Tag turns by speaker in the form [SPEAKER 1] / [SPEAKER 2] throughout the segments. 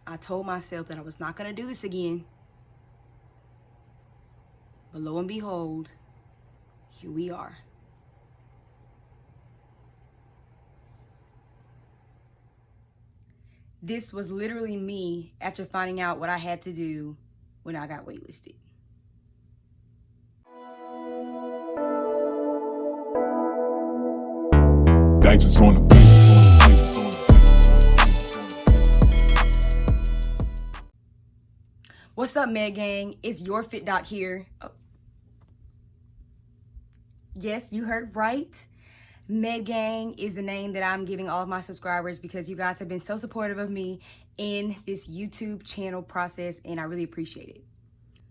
[SPEAKER 1] I told myself that I was not going to do this again. But lo and behold, here we are. This was literally me after finding out what I had to do when I got waitlisted.
[SPEAKER 2] Digits on the beat.
[SPEAKER 1] What's up, MedGang? It's your Fit Doc here. Oh. Yes, you heard right. MedGang is the name that I'm giving all of my subscribers because you guys have been so supportive of me in this YouTube channel process, and I really appreciate it.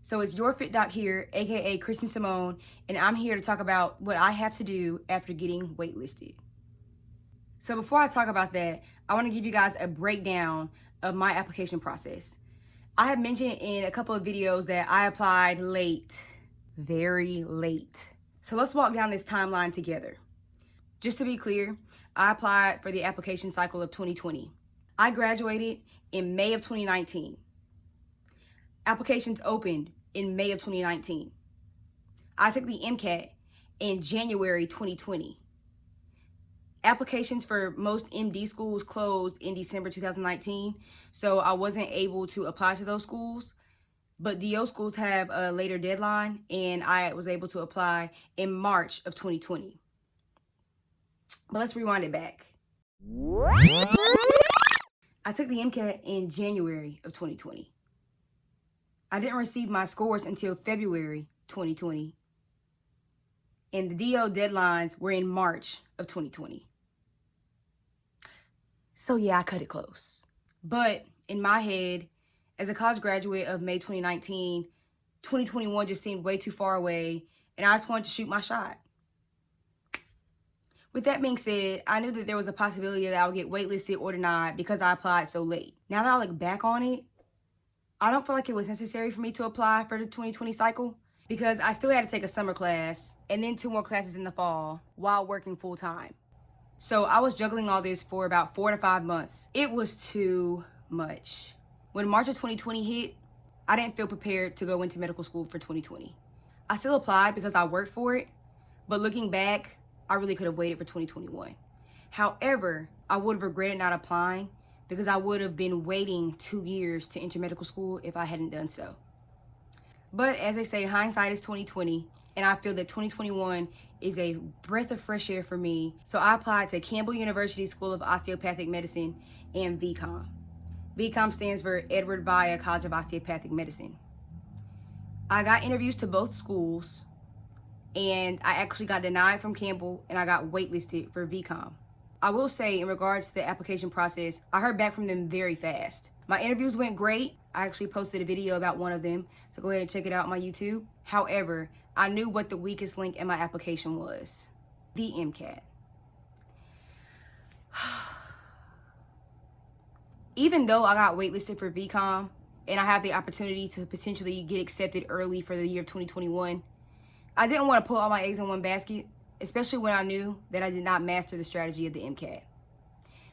[SPEAKER 1] So it's your Fit Doc here, aka Kristen Simone, and I'm here to talk about what I have to do after getting waitlisted. So before I talk about that, I want to give you guys a breakdown of my application process. I have mentioned in a couple of videos that I applied late, very late. So let's walk down this timeline together. Just to be clear, I applied for the application cycle of 2020. I graduated in May of 2019. Applications opened in May of 2019. I took the MCAT in January 2020. Applications for most MD schools closed in December 2019, so I wasn't able to apply to those schools. But DO schools have a later deadline, and I was able to apply in March of 2020. But let's rewind it back. I took the MCAT in January of 2020. I didn't receive my scores until February 2020. And the DO deadlines were in March of 2020. So yeah, I cut it close. But in my head, as a college graduate of May 2019, 2021 just seemed way too far away, and I just wanted to shoot my shot. With that being said, I knew that there was a possibility that I would get waitlisted or denied because I applied so late. Now that I look back on it, I don't feel like it was necessary for me to apply for the 2020 cycle because I still had to take a summer class and then 2 more classes in the fall while working full time. So I was juggling all this for about 4 to 5 months. It was too much. When March of 2020 hit, I didn't feel prepared to go into medical school for 2020. I still applied because I worked for it, but looking back, I really could have waited for 2021. However, I would have regretted not applying because I would have been waiting 2 years to enter medical school if I hadn't done so. But as they say, hindsight is 2020, and I feel that 2021 is a breath of fresh air for me. So I applied to Campbell University School of Osteopathic Medicine and VCOM. VCOM stands for Edward Via College of Osteopathic Medicine. I got interviews to both schools, and I actually got denied from Campbell, and I got waitlisted for VCOM. I will say, in regards to the application process, I heard back from them very fast. My interviews went great. I actually posted a video about one of them, so go ahead and check it out on my YouTube. However, I knew what the weakest link in my application was: the MCAT. Even though I got waitlisted for VCOM and I have the opportunity to potentially get accepted early for the year of 2021, I didn't want to put all my eggs in one basket, especially when I knew that I did not master the strategy of the MCAT.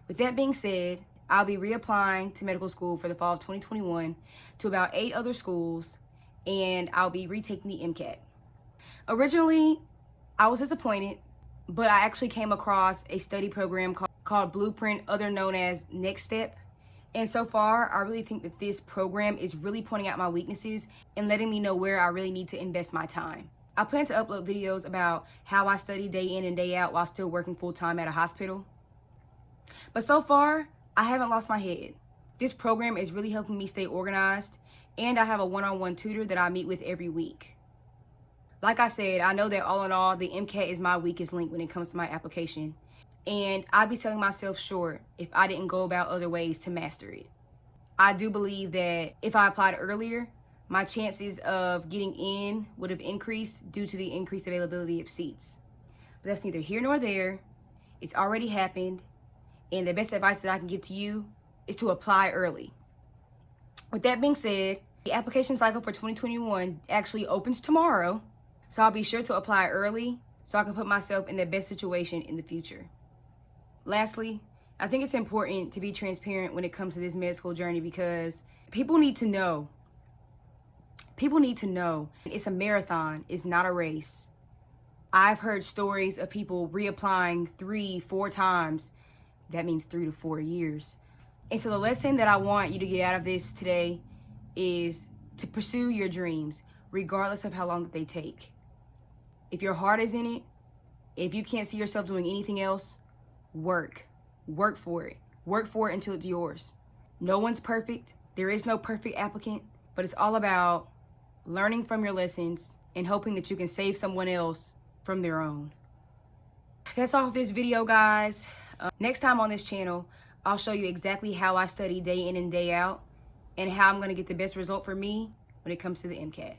[SPEAKER 1] With that being said, I'll be reapplying to medical school for the fall of 2021 to about 8 other schools, and I'll be retaking the MCAT. Originally, I was disappointed, but I actually came across a study program called Blueprint, other known as Next Step. And so far, I really think that this program is really pointing out my weaknesses and letting me know where I really need to invest my time. I plan to upload videos about how I study day in and day out while still working full-time at a hospital. But so far, I haven't lost my head. This program is really helping me stay organized, and I have a one-on-one tutor that I meet with every week. Like I said, I know that all in all, the MCAT is my weakest link when it comes to my application. And I'd be selling myself short if I didn't go about other ways to master it. I do believe that if I applied earlier, my chances of getting in would have increased due to the increased availability of seats. But that's neither here nor there. It's already happened. And the best advice that I can give to you is to apply early. With that being said, the application cycle for 2021 actually opens tomorrow. So I'll be sure to apply early so I can put myself in the best situation in the future. Lastly, I think it's important to be transparent when it comes to this med school journey because people need to know. People need to know it's a marathon, it's not a race. I've heard stories of people reapplying 3-4 times. That means 3 to 4 years. And so the lesson that I want you to get out of this today is to pursue your dreams, regardless of how long that they take. If your heart is in it, if you can't see yourself doing anything else, work for it. Work for it until it's yours. No one's perfect. There is no perfect applicant, but it's all about learning from your lessons and hoping that you can save someone else from their own. That's all for this video, guys. Next time on this channel, I'll show you exactly how I study day in and day out and how I'm going to get the best result for me when it comes to the MCAT.